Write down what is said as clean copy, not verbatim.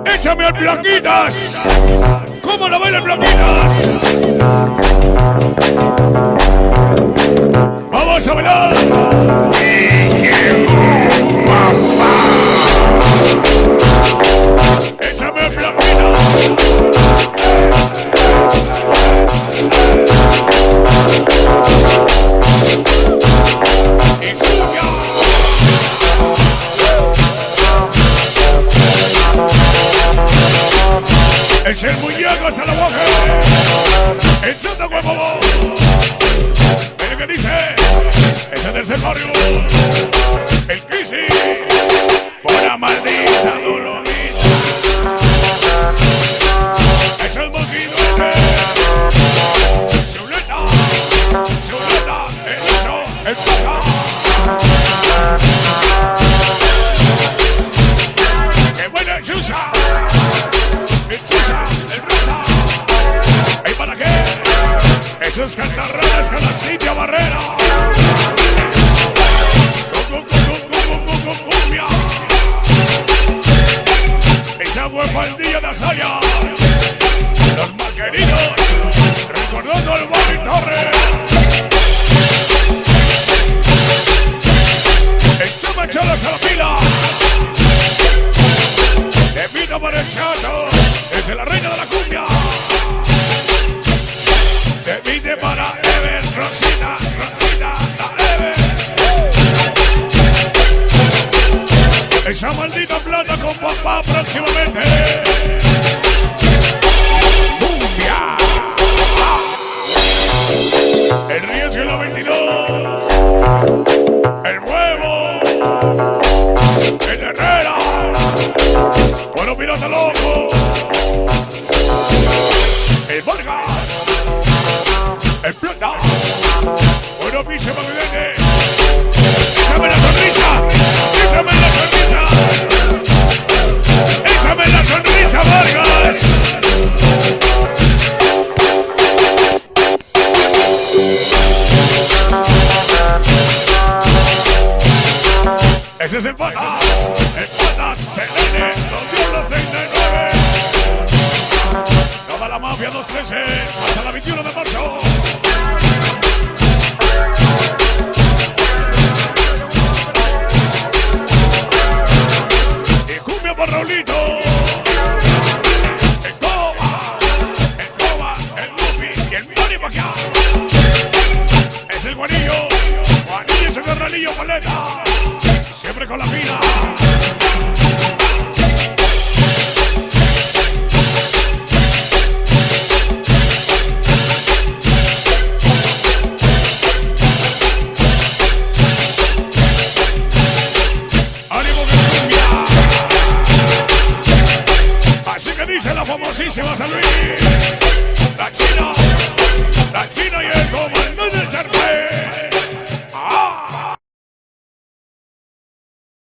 Échame al Blanquitas. ¿Cómo la baila el Blanquitas? Vamos a bailar. Échame al Blanquitas. Y cumbia. Es el muñeco a la boca. Echando huevo. Mira que dice. Ese del barrio. El Kissy. Buena maldita dolorita. Es el moquinote. Chuleta. Chuleta. El uso. El paca. ¡Qué buena chucha! El rata. ¿Y para qué? Esos cantarrones con la Cintia Barrera. Cumbia. Esa buena pandilla de Azaya. Los malqueridos. Recordando al Bobby Torres. Echame cholos a la pila. De vida para el chato. Es la reina de la cumbia. De vida para Ever. Rosita, Rosita, la Ever. Esa maldita plata con papá próximamente. Cumbia. El riesgo en la 22. El huevo. El Herrera. Bueno, pirata loco. El Vargas. El Plata. Bueno, piche magdalene. Échame la sonrisa. Échame la sonrisa. Échame la sonrisa, Vargas. Ese es el Patas. El Patas. Selene. 269. Toda la mafia 213. Hasta la 21 de marzo. Y cumbia por Raulito. El Coba, el Lupi y el Tony Pacquiao. Es el Guanillo. Guanillo es el Garralillo Paleta. Siempre con la fina. ¡Ánimo que cumbia! Así que dice la famosísima San Luis. La China y el comandante del Charpe.